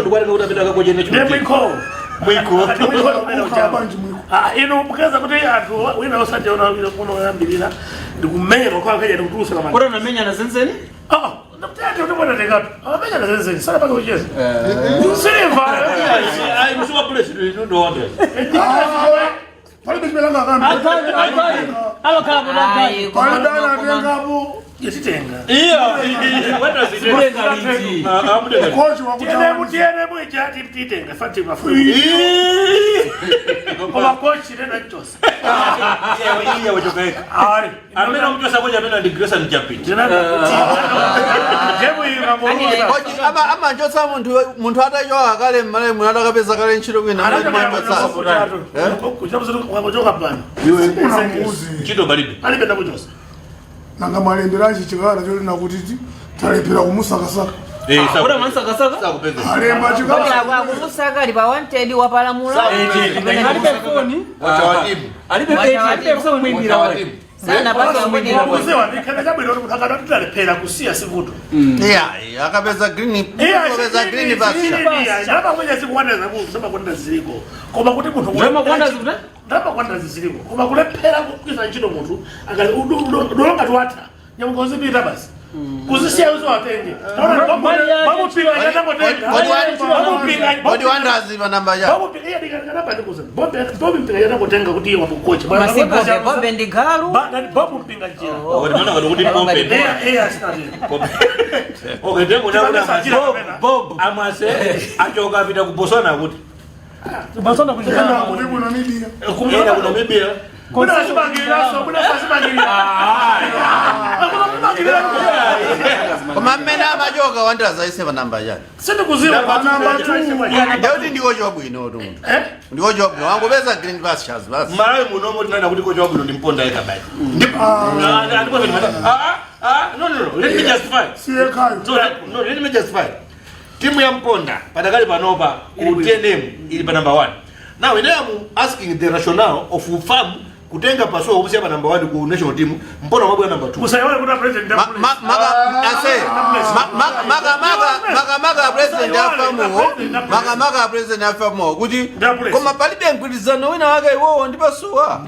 Sio ndo kwani utapita kwa jenecho. Mwiko. Ino mkaza kuti anthu wina osati ona kuno yambirira ndikumenya kwa kaja ndikutusa kama. Bora unamenya na zenzeni? Ndapitati utapona tekatu. Amenya na zenzeni sana paka ucheze. Silva. Ai msuma police ndo wande. Pale bismillah ngakana. Alo kama ndai. Pale dana tengapo. Yesitenga. Wenda zitenga liti. Coach wa kutana. Mutiene mwijati mtitenga fati mafu. Kwa coach tena nitosa. Iya wajokeka. Ai. Amena mtosa moja amena digresa njapiti. Tena. Jemu ingamoza. Coach ama njosa muntu atayoa kale male munada kabeza kale nchiro kwina mwe sasa. Kujabuza kwamojoka pana. Chito baridi. Alipenda kujosa. Nanga malemberaji chikara choli nakutiti talepera kumusakasaka. Bora mansakasaka? Sakupenda. Alemba chikara. Kwa kumusaka liba wanted wapalamula. Alipe phone. Wachawatimu. Alipe pesa umwingira wale. Sana basi umwingira. Kuzewa nikana jambo ilo mtakana tutalepera kusia sivuto. Yeah, akabeza green. Akabeza green basi. Ndaba kwenye siku wanda zabu sema kwenda ziliko. Koma kuti muntu Ndaba kwenda zikuta? Ndaba kwenda ziliko. Koma kulepera kukisa nchino muntu akali udolonga twata. Nyamukozi bita basi. Kuzisia uzo watenge. Babu pinga jana motenga. Bodi wandazi banamba ya. Babu pinga yadika namba ndikuza. Babu pinga jana motenga kuti wa kukocha. Bombe ndigalu. Babu pinga jira. Wanaona kuti pombe. Okay, demo na Bob amase achoka vita kubosana kuti. Kubosana kunjana Kulibu na media. Kumina kuna mibia. Kuna sibangira so kuna sibangira. Koma mena majoka wandaza ise banamba ya. Sindi kuziwa namba 2. Ndio ndiko jobu ino ndo. Ndiko jobu wangu beza green bus chaz basi. Marawe munomo tunaenda kuti ko jobu ndo mponda yeka bai. Ndipo no. Let me justify. Siye kayo. No, let me justify. Timu ya mponda padakali panopa UTNM ili pa number 1. Now when I am asking the rationale of farm kutenga paswa obusia pa number 1 ku national team mpona mabwa number 2. Musayiwale kuna president maga president afamu maga president afamu kuti koma palibe mkwilizano wina wake iwo ndipasuwa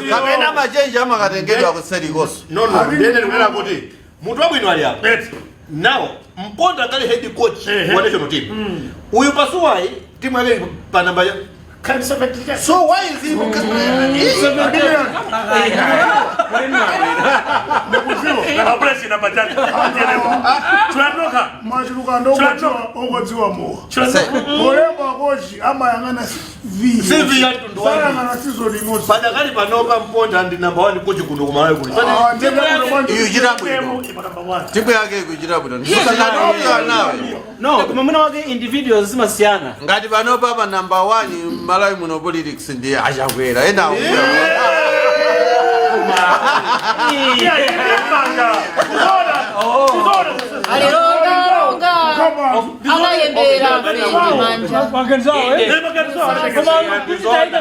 kapena machenji amakatengedwa kuseri koso No, ndene unena kuti mutu wabwino ali apo. Now mponda kali head coach wa national team. Uyu pasuwai timu yake pa number so why is he Machiluka ndokochiwa okodziwa moa. Olemba koji ama yangana CV ya tunduwa. Sana yangana season imozi. Padakali panopa mponda ndi number 1 coach kuno kumalawi kuli. Iyo jirabu ino. Timu yake kujirabu ino. No, kuma muna wake individuals simasiana. Ngati panopa pa number 1 Malawi muno politics ndi achakwera ena Alayembera manja. Koma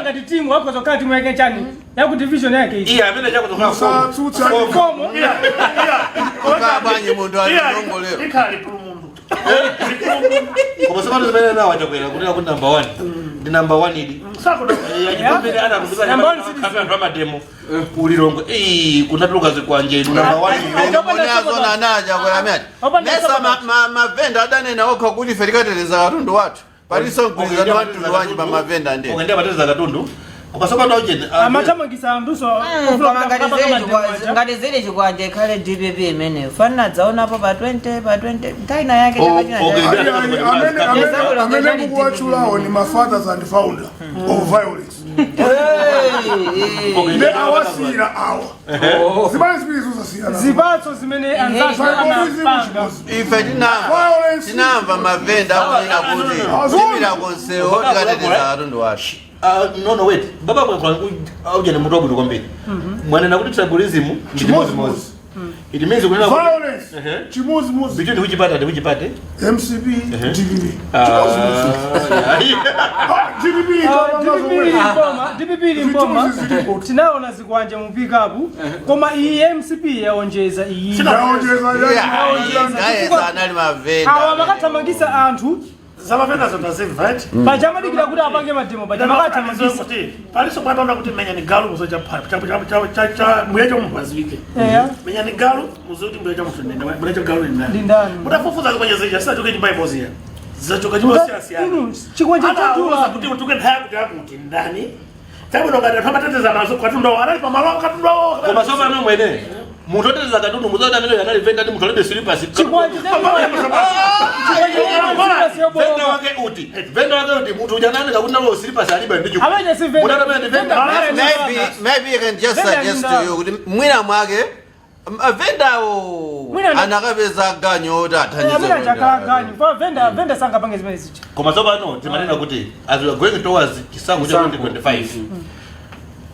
ngati timu wako zokaa timu yake chani. Yaku division yake hii. Iya, mimi naja kutoka kwa Komo. Kabanye mundu alongolero. Ikali pulumundu. kwa sababu zimene na wachakwera kuti akuti number 1 ndi number 1 ili Sako ndo. yajipambele ana kuziba kama demo ulilongo kunatuluka zikwanje number 1 Mboneazo na naja kwa yamati. Nesa mavenda adanena okho kuti ferikatereza katundu watu. Paliso nkulizana watu lwanyi pa mavenda ndi. Okendea bateza katundu. Kwa sababu ndo ujeni amatamangisa nduso ngati zile chikwanje khale DPP imene fana dzaona po pa 20 taina yake amene kuwachulawo ni mafathers and founder of violence. Ne awasira awa. Zimene zibizo siyana. zibatso zimene anzazo anapanga Ife tinamba mavenda akulina kuti zimira konseo tikateteza katundu watu. No wait baba kwa ujeni mtu wabudu kwambiri mwanena kuti tribalism chimozi it means kunena violence chimozi between which party and which party MCP DPP DPP mboma tinaona zikwanje mu pick up koma MCP yaonjeza iyi Yaonjeza anali mavenda. awa makatamangisa anthu Zama venda zonda zimva eti. Pachama dikira kuti apange mademo pachama katamangisa. Paliso kwatona kuti menya ni galu muso cha muyecho mubazwike. Menya ni galu muso kuti muyecho mutundenda. Muyecho galu ni nani? Ndani. Mutafufuza kwenye zija sasa choke nyumba ibozia. Zachoka nyumba siasa. Chikwanje chatula kuti mutuke ntaya kuti ndani. Tabu ndo ngada thamatete mazo kwatundo anali pamalo kwatundo. Koma soma no mwene. Muntu oteteza katundu muzoda amene yanali venda ndi muntu olebe slippers. chikwanje Venda wake uti. Venda wake uti muntu ujanani kakuti nalo slippers aliba ndi chuku. Amene si venda. Mutata mene venda. Maybe you can just suggest to you kuti mwina mwake vendawo anakapeza ganyo kuti amene achakala ganyo fa venda sanga pange zimene zicha. Koma tsopano timanena kuti as we are going towards chisango cha 2025.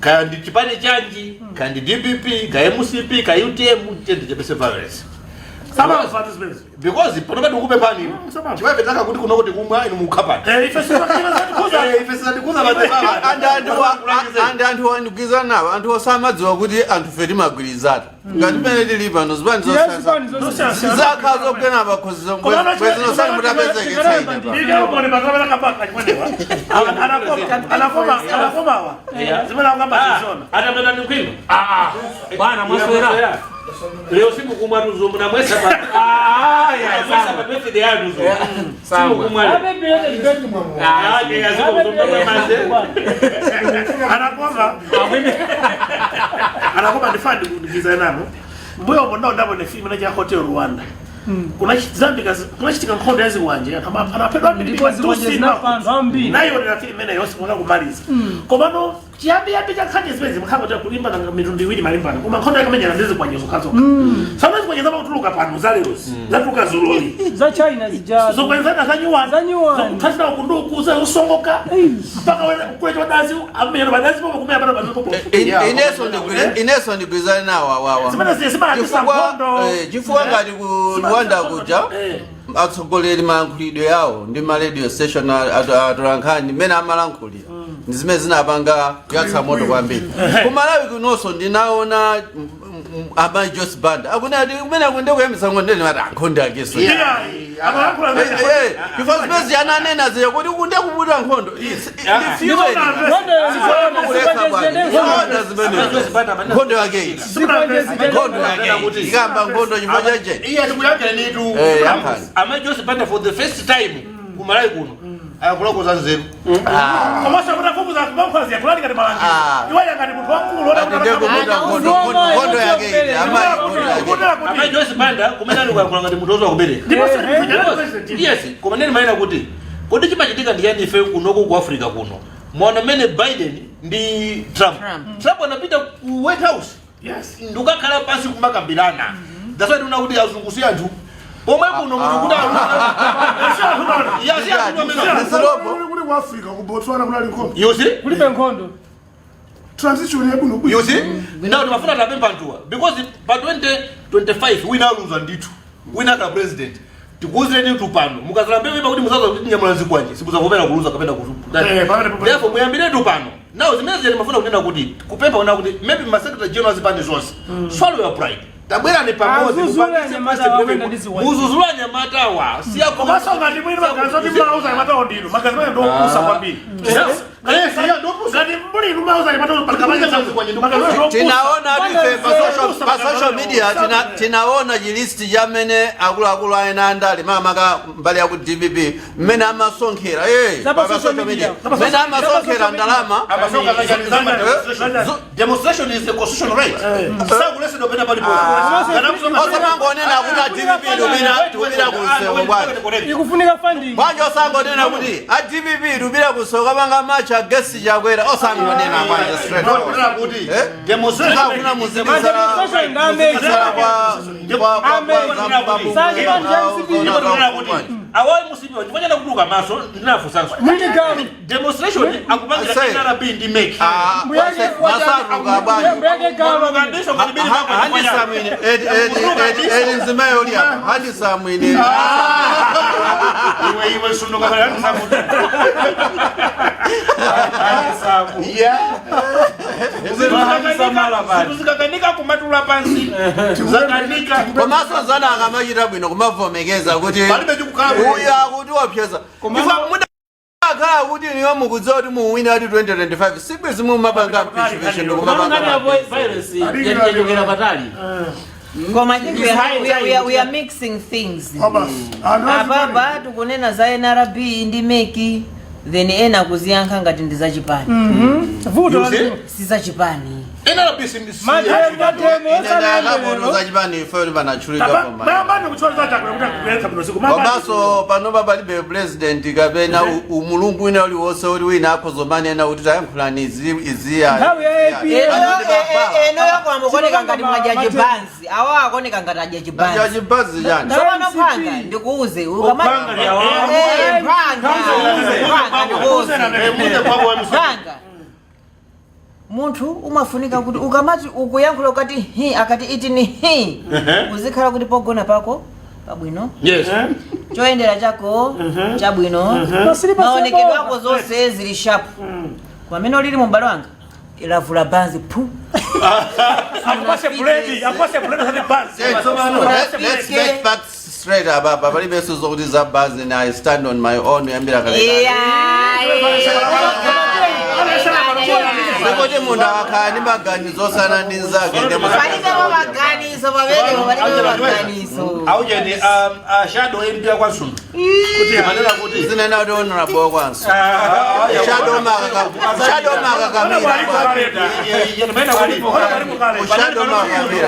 Kaya ndi chipani chanji, kaya ndi DPP, kaya MCP, kaya UTM, chende chepese violence. Sama fatu space. Because panobe ndikupe pani. Chiwape taka kuti kuno kuti kumwa inu mukhapani. Ifeso kuza. Ifeso ndikuza bazema. and anthu wandikiza nawo anthu osamadziwa kuti anthu feti magwirizana ngati pene tili pano zipani zosasa sizakhala zokena pakhozizo bwezinosani mutapezeke tsaina Ika ubone mazabela kabaka chimwenewa. Anakomawa. Zimena ngamba zizona. Atapenda ni kwino. Bwana mwaswera. Leo siku kumwa tuzo mna mwesa pa. Ya sasa pa pete de yadu zo. Siku kumwa. Abe bele libeti mwa. Ya siku kumwa mase. Anakoma ndifandi kudikiza namo. Mbuyo mbona ndabo ne film na hotel Rwanda. Kuna Zambia kuna chitika nkhondo yazi wanje anapedwa Ndipo ziwanje zinapandwa ambiri. nayo na film ene yose mwaka kumaliza. Komano chiambi yapita khanje zimezi mkhamba cha kulimba na mirundi iwili malimbana. Kuma nkhondo yakamenya ndizi kwa nyezo kazo. Sometimes kwa nyezo kutuluka pano zalerosi. Zatuka zuloli. Za China zijazo. Zokwenzana zanyuwana. Tazina kundukuza usongoka. Mpaka kule kwa dazi amero badazi popo kumenya bado bazopo. ineso ndigwizana nawo wawa Simana sima kisa nkhondo. chifukwa ngati ku Rwanda kuja atsogoleri malankhulidwe yawo ndi ma radio station atolankhani mmene amalankhulira ndi zimene zinapanga kuyatsa moto kwambiri kumalawi kunonso ndinaona ama Jos Band akunati kumene akunde kuyambisa ngondeni mati ankhondo akeso because bezi ananena zile kuti kunde kubuta nkhondo nkhondo yake ikamba nkhondo nyimbo chache Iya tikuyakira nitu. Ama Jose Banda for the first time kumalawi kuno. Ayakula kuzanzeru. Komasha kuna fuku za kubamkazi ya kulani kati malangi. Iwa ya kati mtu wangu nkhondo yake Ama Jose Banda kumena nuka kulanga mtozo wa kubere. Yes, kumaneni maina kuti. Kodi chimachitika ndiyani ife kunoko ku Africa kuno. Mwana mene Biden ndi Trump. Trump anapita ku White House. Yes. Ndukakhala pasi kumakambirana. That's why tunakuti azungusia anthu. Pomwe kuno munthu kuti Kuli ku Africa ku Botswana kunali nkhondo. You see? Kulibe nkhondo. Transition yebuno. You see? Now timafuna tapemba anthuwa because pa 2025 wina alunza ndithu. Wina ka president. Tikuzireni tupano. Mukazala mbebe kuti muzaza kuti nyamula zikwanje. Sikuzavomera kuluza kapenda kutupa. Therefore muyambire tupano. Now zimene zile timafuna kunena kuti kupemba una kuti maybe ma secretary general zipande zonse. Swallow your pride. Tabwera ni pamoja muzuzulanya matawa siya Komasha ngati mwini magazo ti mauza matawa ndino. Magazo ndo kusa kwambiri. Ngati mbuli lumauza matawa palikabanya zangu kwenye ndo. tinaona pa social media tinaona jilisti jamene akuluakulu aena andali makamaka mbali ya ku DPP mmene amasonkhera pa social media mmene amasonkhera ndalama demonstration is the constitutional right. Sakulese ndo pena palipo. osamangonena kuti a DPP lubira kusewa bwana Ikufunika funding. bwanjo osangonena kuti a DPP lubira kusewa kapanga macha gesi chakwera osangonena bwana straight Demonstration kuna muzikisa awai musibiwa chifanya kuduka maso ndinafu sanso demonstration akupangira kinara bindi make masaruka bwanjo hadi samwini iwe sunuka kale samu samu zikakanika kumatula pansi zakanika komanso zana akamachita bwino kumavomekeza kuti palibe chikukhala uya kuti wapyeza akhala kuti niyo mukudziwa kuti muwina ati 2025 sibwezi mumapanga mpishipeshe ndikumapanga Koma I think we are mixing things. Ababa tukunena za NRB ndi meki then ena kuziyankha ngati ndi za Chipani. Vuto si za Chipani. NRB simbi komanso panopa palibe president kapena umulungu wina uliwonse uli wina akhozomanena kuti tayankhulani iziya Eno yako amukoneka ngati mwajaji banzi awa akoneka ngati ajaji banzi jaji banzi chani sopano phanga ndikuuze phanga munthu umafunika kuti ukamati ukuyankhula ukati hi akati iti ni hi uzikhala kuti pogona pako pabwino yes choyendera chako chabwino maonekedwe ako zonse zili sharp kwamene ulili mu mbalo wanga ilavula banzi pu Akupase blade hadi banzi. let's get facts straight ababa palibe zokuti za banzi na I stand on my own yambira kale Sekuti mundu akhala ndi maganizo osiyana ndi nzake aujeni shadow empia kwansunu kuti amanena kuti zinena kuti honorable kwanso shadow makakamira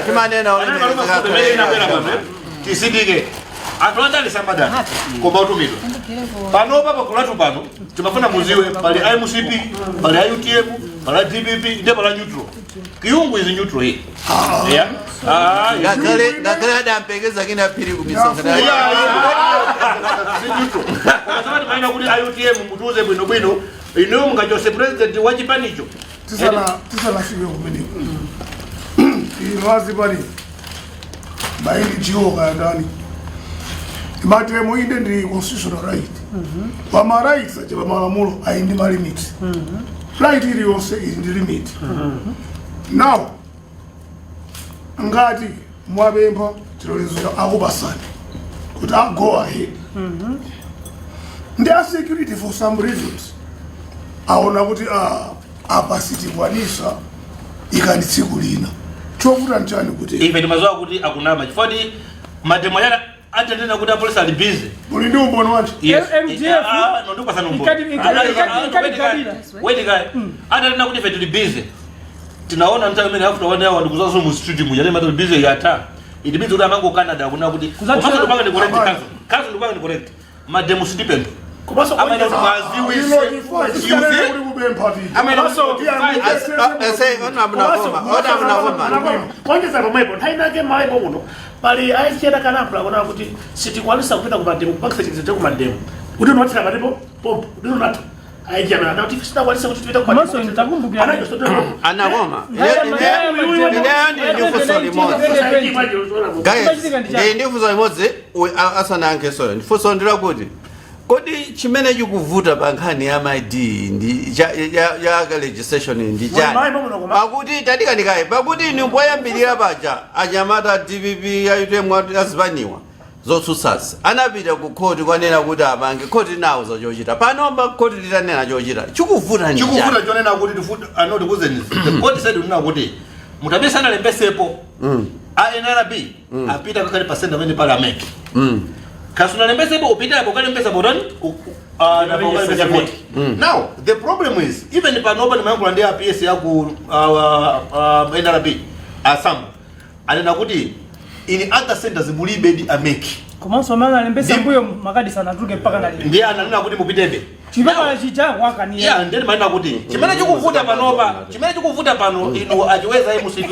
timanena tisidike atondalisa madana koma utumidwa pano papa kulatu pano timafuna muziwe pali IMCP pali IUTM pali DPP ndi pali neutral kiyungu izi neutral hii yeah ngakale adampekeza kina pili kumisonga Kasabati maina kuti IUTM mutuze bwino bwino ino mungachose president wa Chipanicho tisana fike kumene irazi bali baini jiwa ndani imatemo inde ndi constitutional right pama rights achapa malamulo aindi ma limit right ili yonse indi limit now ngati mwabempha chilolezo akubasani kuti go ahead ndi a security for some reasons aona kuti apa sitikwanisa ikanditsiku lina chovuta nchani kuti ife timazowa kuti akunama chifoti mademo yana atanena kuti apolisi ali busy uli ndi umbono wanje MDF nondikupasa nombono wait guy atanena kuti ife tili busy tinaona mtaka mene hafuta wane hawa ndikuzazo mu street muja nema tili busy yata it means kuti amango Canada kuna kuti kumaso ndupanga ni correct kazo ndupanga ni correct mademo sidipendo kumaso kwa ndio maziwi Kongeza pamoja ntaina ke maipo muno pali aisienda kanapula kuna kuti sitikwanisa kupita ku mademo kupakisa chizito ku mademo kuti unotira mademo pompo ndino nato aijana na kuti sitakwanisa kuti tupita ku Maso nitakumbuka anagoma guys ndifuso imodzi asana anke soyo ndifuso ndira kuti kodi chimene chikuvuta pa nkhani ya ID ndi ya legislation ndi chani pakuti tadikandikayi pakuti ni mpoyambirira paja anyamata DPP yaitemu azipaniwa zotsutsazi anapita ku khoti kwanena kuti apange khoti nawo zochita panomba khoti litanena chochita chikuvuta ndi chikuvuta chonena kuti tifuta anoti kuzeni the court said unena kuti mutabesa nalembesepo NRB apita kakali pasenda mene parliament kasuna lembesebo upita hapo kale mpesa bodoni na kwa court now the problem is even panoba ni mangu ndia PS yaku NRB asam anena kuti in other centers mulibedi ameki komanso mwana alembesa mbuyo makadi sana tuke mpaka na lini ndiye ananena kuti mupitebe chipapa chicha wakani yeah ndiye maana kuti chimene chikuvuta panoba chimene chikuvuta pano ino ajiweza MCP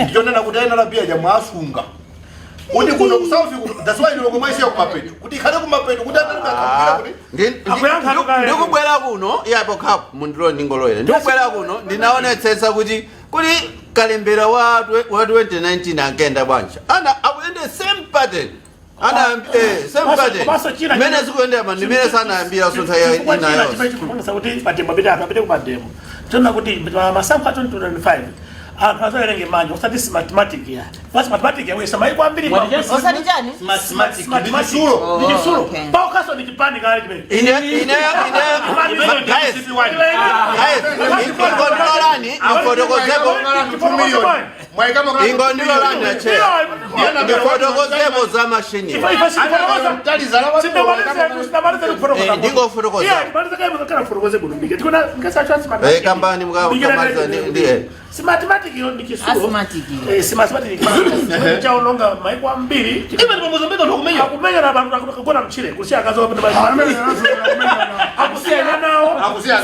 ndicho nena kuti NRB ajamwasunga kuti kuno kusaufi that's why ndiko maisha ya kumapeto kuti khale kumapeto kuti atakapira kuti ndikubwera kuno yapo cup mundiro ndingoloera ndikubwera kuno ndinaonetsetsa kuti kalembera wa 2019 angenda bwanja ana akuyende same pattern ana sempate mene sikuendea mani mene sana ambia sonta ya inayo kuti patemba bidaka apite kumademo tona kuti masampha 2025 akazoerenge manje usati mathematics ya first mathematics yawe samayi kwambiri osati chani mathematics ni suro pa kaso ni kipani kale kime ine guys ingondolani nifotokozeko ingondolani ache nifotokozeko za mashini ndingo fotokozeko kambani mkamaliza ndiye si mathematics ni kisuro si mathematics ni chaononga mai kwambiri ibe ni Mozambique ndokumenya akumenya na bantu akukona mchire kusia akazo hapo ndaba akusia nao akusia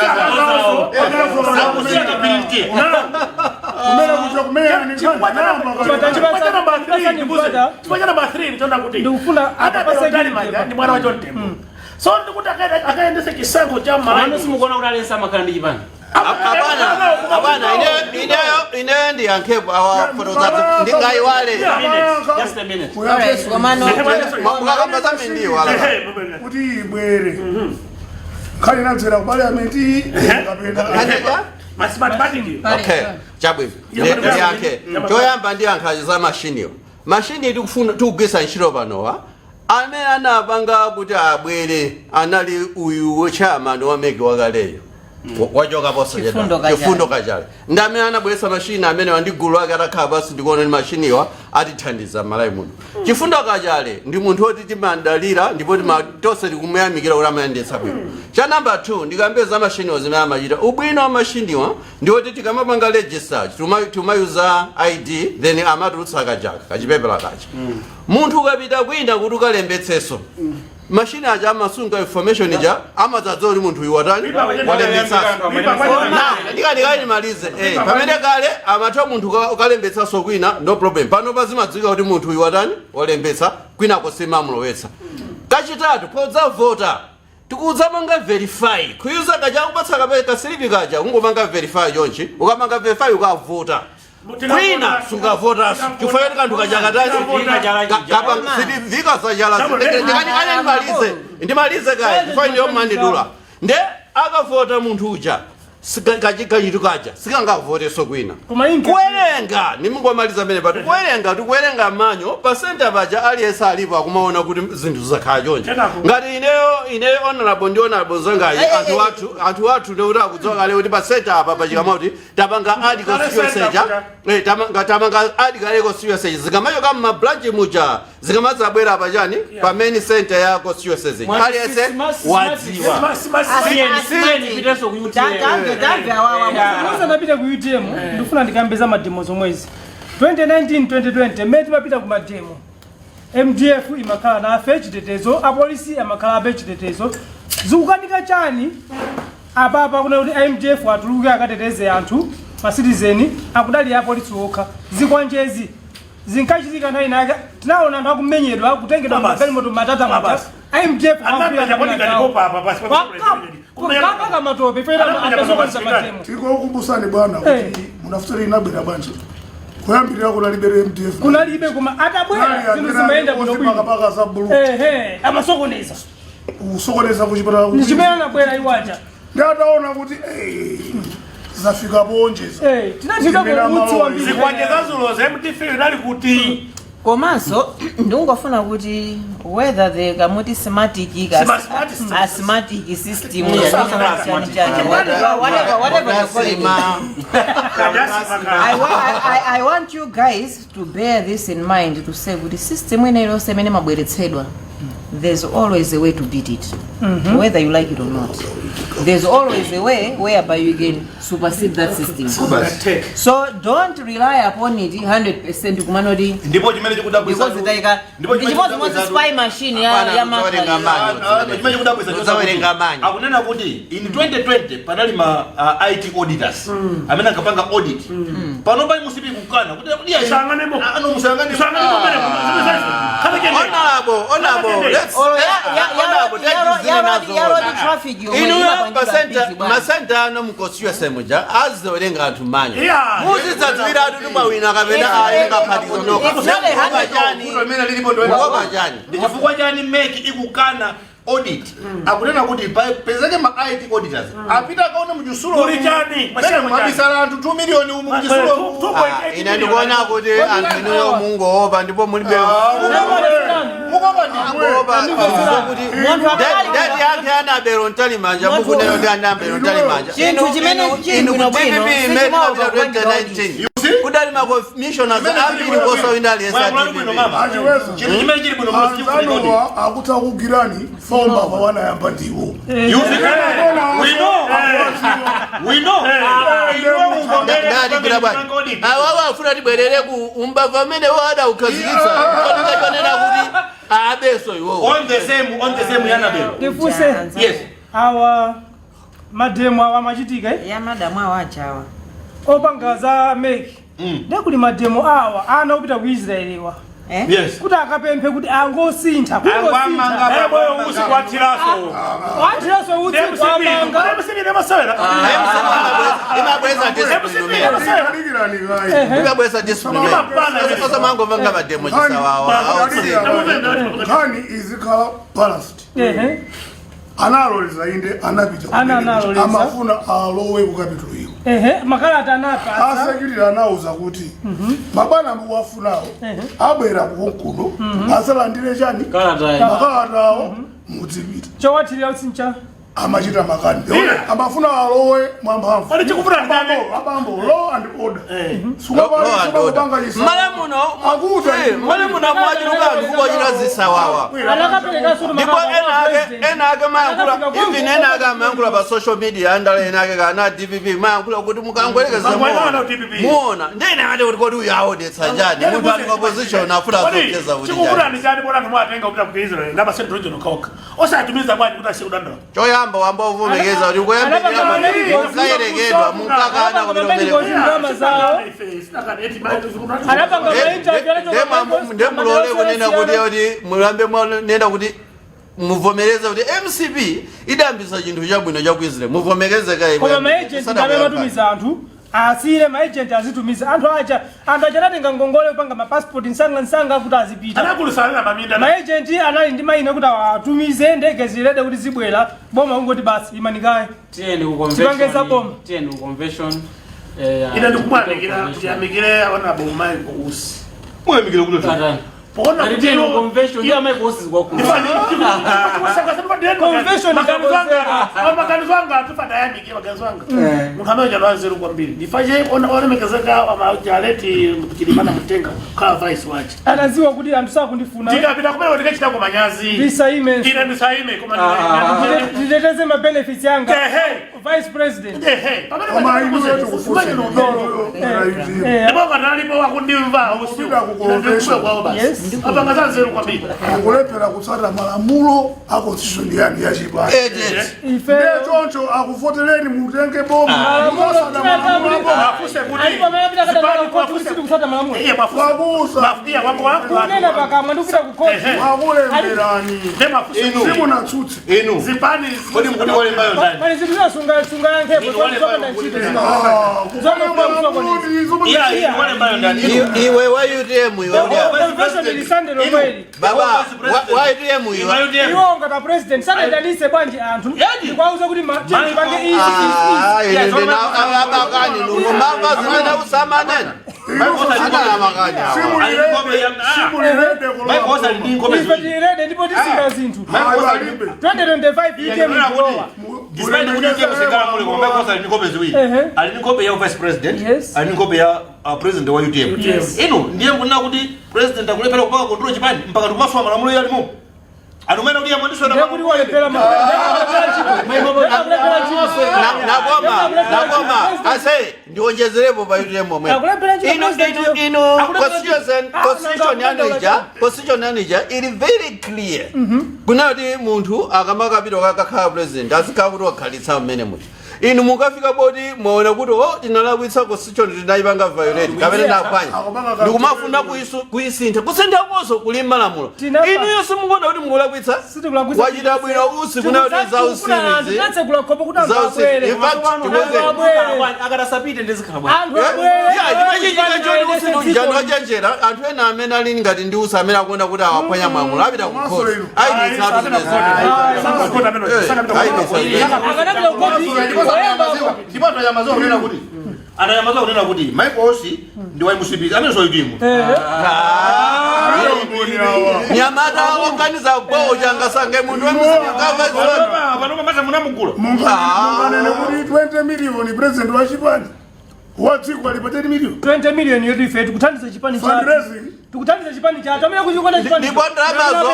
ability kumena kuja kumenya ni tufanya namba 3 nitona kuti ndufuna hata ndani maja ni mwana wa John Tembo so ndikutaka akaendesa kisango cha Mano simukona kunalensa makandi jibani. Abana ine ndi yankepo awa fotoza ndingai wale Just a minute. Alright, komano. Mukakamba zamindi wala kuti ibwere kali nanzera kuparliament kapena mathematics okay chabwe yake toyamba ndi yankhazi za mashiniyo mashini tikufuna tukugesa ntchito panowa amene anapanga kuti abwere anali uyu wochairman wa mege wakaleyo wachoka posa chifundo kachale ndamene anabweresa mashini amene wandigulu wake atakhala basi ndikuona ni mashiniwa atithandiza malayi muno chifundo kachale ndi munthu oti timandalira ndipo tonse tikumuyamikira kuti amayendetsa bwino cha number 2 ndikambe za mashiniwa zimene amachita ubwino wa mashiniwa ndi oti tikamapanga register tumayuza ID then amatulutsa kachaka kachipepera kacha munthu ukapita kwina kuti ukalembetseso mashini aja amasunga information ija amadzadza uli munthu uyu watani walembetsaso ndikani malize pamene kale amatha munthu ukalembetsaso kwina no problem pano pazimadziwika kuti munthu uyu watani walembetsa kwina kosema amulowetsa kachitatu podzavota tikudzamanga verify kuyuza kaja kupatsa kapeka silivi kaja kungomanga verify chonchi ukamanga verify ukavota kwina sungavota chifukwa kanthu kajakatani kapa sitivika sajala ndimalize kaya chifukwa ndiyo mmandidula nde akavota munthu uja kachitu kaja sikangavoteso kwina kuwerenga nimingomaliza mene pati tikuwerenga manyo pasenta paja aliyesa alipo akumaona kuti zinthu zakhala chonje ngati ineyo honorable ndi honorable zangayi anthu athu ndikuti akudzoka kale kuti pasenta apa pachikama kuti tapanga article tapanga article constituency zikamachoka mmabranchi muja zikamadzabwera pachani pa main center ya constituency aliyese wadziwa Kwanza napita ku UTM, ndifuna ndikambeza mademo zomwezi. 2019-2020 meti mapita ku mademo. MDF imakhala na afe chitetezo, apolisi amakhala abe chitetezo. Zikukanika chani apapa kuna kuti MDF atuluke akateteze anthu pa citizen akudali apolisi okha. Zikwanjezi zinkachitika nthawi nake tinaona anthu akumenyedwa akutengedwa magalimoto matata mabasi. MDF kaka matope fera akasokonza matemo tikukumbusani bwana kuti munafutira inabwera banje kuyambirira kuna libere MDF kuna libe kuma atabwera zinthu zimaenda kuno kwino paka za blue amasokoneza usokoneza kuchipata ndichimena nabwera iwacha ndataona kuti zafika bonjeza tinafika kuti wambiri zikwanjeza zulo za MDF nali kuti komanso ndingofuna kuti whether the kamuti asthmatic system whatever you call it. I want you guys to bear this in mind to say kuti system ine ilose imene mabweretsedwa there's always a way to beat it whether you like it or not. There's always a way whereby you can supersede that system. So don't rely upon it 100% kumanoti ndipo chimene chikudabwisa ndipo spy machine ya akunena kuti in 2020 panali ma IT auditors amene akapanga audit pano pai musipi kukana kuti sanganemo musangane zine nazo inu inu masenta ano mukosiyose muja azizowerenga anthu manya Yeah. muzidzadzwira atuti mwawina kapena ayenga phatizo noko jani ndi chifukwa chani meki ikukana audit akunena kuti pezeke ma IT auditors apita kaone mjusulo Kuli chani? mabisala anthu 2 million umu mjusulo ine ndikuona kuti anthu inuyo mungoopa ndipo mulibe ndati yake anabero ntalimanja mukunena kuti anabero ntalimanja Chinthu chimene chili bwino bwino, sichimauka kupangira 2019 kudali ma commissioners ambiri kosawina aliyesa chinthu chimene chili bwino Zanua akutakugirani fomba kwa wanayamba ndiwo. awawo afuna tibwerere ku umbava amene wada ukhazikitsa kanena kuti abeso iwowo on the same yanabelo tifuse yes awa mademo awa machitika ya madamu awachawa opanga za meki ndekuli mademo awa ana kupita ku Israeli wa yes kuti akapemphe kuti angosintha watiraso uti kwamanga imabweza disiplinimangomanga mademo chisawawa Kani izikhala balanced. Analoliza inde anapita. Amafuna alowe kukapitulo iyo. makalata anapasa Asekirira anauza kuti mabwana muwafunawo abwera kukuno asalandire chani makalata awo mudzipita chowatirira usincha amachita makani amafuna alowe mwamphamvu abambo law and order mala muno mwachiluka anthu kukochita zisawawa ndipo enake mayankhula even enake amayankhula pa social media andala enake kana DPP mayankhula kuti mukangwelekeza muona ndene ati kuti kodi uyu aodetsa njani munthu ali pa position afuna azokeza kuti choyamba wamba uvumekeza kuti ukayerekedwa munkakana ndemulole kunena kuti mulambe nenda kuti muvomereze kuti MCP idambisa chinthu chabwino chakuizire muvomereze koma maagent amatumiza anthu asire maagent azitumiza anthu achanatenga ngongole kupanga mapassport nsanga kuti azipita maagent anali ndi mayina kuti atumize ndege zilede kuti zibwera boma kungoti basi imanikaye tipangeza boma tiyeni ku convention ina ndikumwanikira kuti amikire honorable Mike Ousi mwemikile kuno pona kuti tiyeni ku convention ya Mike Ousi kwa ku convention makanizwanga atufata yamike makanizwanga mukhame jalwanzeru kwambiri ndifaje onemekezeka amajaleti chilimana mutenga khala vice wachi anaziwa kuti anthu sakundifuna tikapita kumene tikachita kwa manyazi ndisaime ndisaime koma nditeteze ma benefits yanga vice president ndipokatalipo wakundimva apangazazeru kwambiri akulephera kutsata malamulo a constitution yanu yachipani choncho akuvotereni mutenge boma kunena pakamwa ndikupita kukhoti akulemberani simunatsutse kodi mkudi walembayo ndani pali zinthu zasunga yankhepo zopanda ntchito walembayo ndani iwe wa UTM iwe convention ilisande lomweli baba wa UTM iwe iwo ngata president sanaitanise bwanji anthu ndikwauza kuti pange abakani lumumamba zimene usamanene ife tirede ndipo tisinga zinthu 2025 ikemikulowa despite kuti msekala mule kwa mbeko sali nikope ziwili alinikope ya vice president alinikope ya president wa UTM ino ndiye kuna kuti president akulepera kupaka control chipani mpaka tumaswa malamulo yalimo anumena kuti yamwandiswa na kuti walepera nakoma ase ndiwonjezerepo pa UTM momwe constitution yanija ili very clear kuna kuti munthu akamakapita kakakhala president azikhala kuti wakhalitsa mmene muti inu mukafika bodi mwaona kuti tinalakwitsa constitution tinayipanga violate kapena naphwanya ndikumafuna kuyisintha kusintha koso kuli malamulo inuyo simukuona kuti mukulakwitsa wachita bwino usiku nayo za usimizi akatasapite ndizikhala njani wachenjera anthu ena amene ali ngati ndi usa amene akuona kuti awaphwanya malamulo apita kukhosi atayamaza kunena kuti maikosi ndi waimusipika amene soyitimu nyamata organiza gwawo changasange munthu wamusipika munamugula munganene kuti 20 million president wa chipani wadziko ali pa 10 million 20 million yoti ife tikuthandiza chipani cha fundraising tikuthandiza chipani cha amene kuchikona chipani ndipo ndalamazo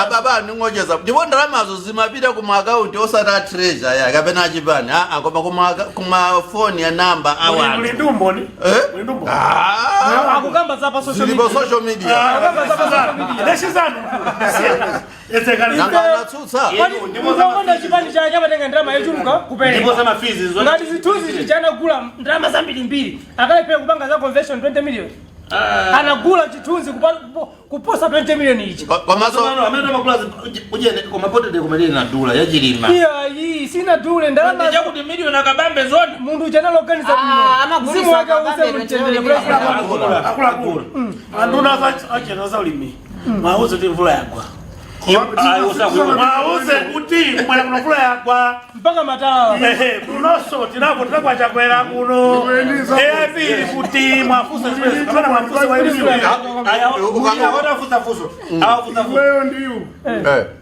ababa ndingocheza ndipo ndalamazo zimapita ku akaunti osati a treasure ya kapena achipani koma kuma phone ya number awa Mlindumboni akukamba zapa social media akukamba zapa social media leshizano natsutsa ndikuona chipani cha chamatenga ndalama yachuluka kupereka ndipo sama fees ngati zithuzi tichana gula ndalama zambiri akalephera kupanga za convention 20 million anagula chithunzi kuposa 20 million ichi komanso amene amakula ujene komapotede kumeleni na dula yachilima iyi sina dule ndalama chakuti million akabambe zone munthu uchanalo organiza mzimu wake use mtendere akula anduna achena za ulimi mauze kuti mvula yagwa mauze kuti kumwera kuno mvula yagwa mpaka matawa kunoso tinako tinakwachakwera kuno eyapiri kuti mwafusa kapena mwafusa wewe ndiyo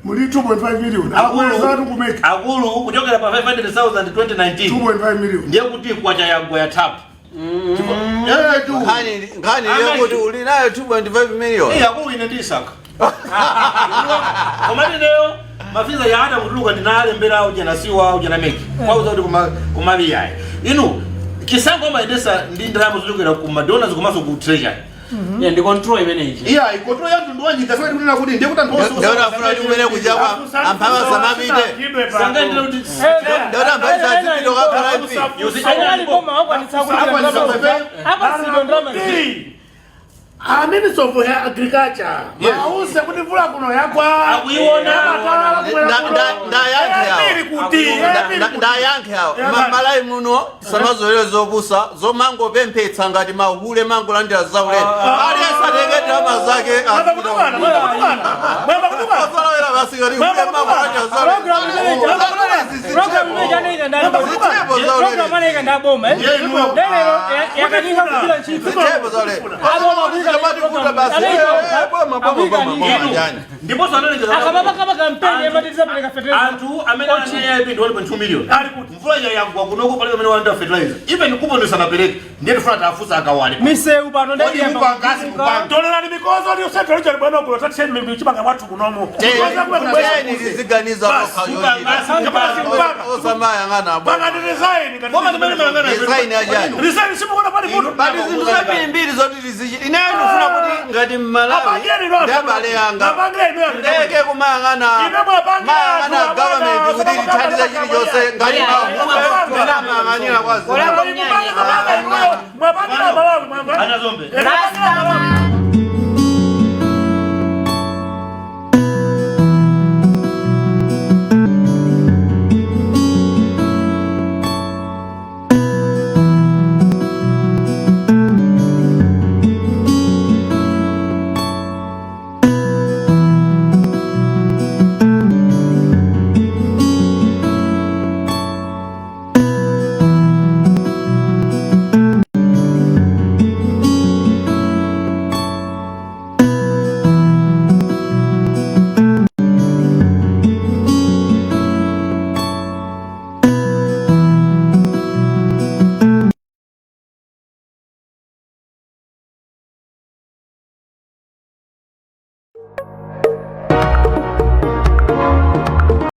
muli 2.5 million akulu kuchokera pa 500,000 2019 2.5 million ndiye kuti kwacha yagwa ya tap ngani lekuti uli nayo 2.5 million akulu ine ndisaka komati leo mafiza ya hata kutuluka ndinalembera ujana siwa ujana meki kwauza kuti kumabiyayi inu kisango maendesa ndi ndalama zochokera ku madonors komanso ku treasury ndi control imeneyi ikontrol ya mtundu wanji kaswali kunena kuti ndiye kuti anthu onse ndewafuna kuti kumene kuchakwa amphawa samapite sangaendera kuti ndewota mphaisa zipito kakhala ipi ayalipoma akwanitsa kuti Minister of Agriculture mauze kuti mvula kuno yagwa akuiona ndayankhe awo malai muno samazolero zopusa zomangopemphetsa ngati mahule mangolandira zaulere aliyesatenge ndalama zake asolowera basikati hule mangolandira zaulere ndipo sanalengeza akababa kampeni yamatiza peleka fertilizer anthu amene anayapindwa 1.2 million mvula yagwa kunoko pale amene wanda fertilizer even kupono sanapereke ndiye tufuna tafusa akawale miseu pano ndadi yamba ngasi kupanga tolani mikozo ndi usentro chali bwana kulo tatsen mimbi chipanga mwathu kunomo ziganiza osamaya ngana banga ndi design koma timene malangana design ajani design simukona pali muno bali zinthu zambiri zoti tizichi ine ndifuna kuti ngati mmalawi ndabale yanga ndeke kumayang'ana government kuti lithandize chilichonse ngati mayang'anira kwazi mwapangila malawi mwamba anazombe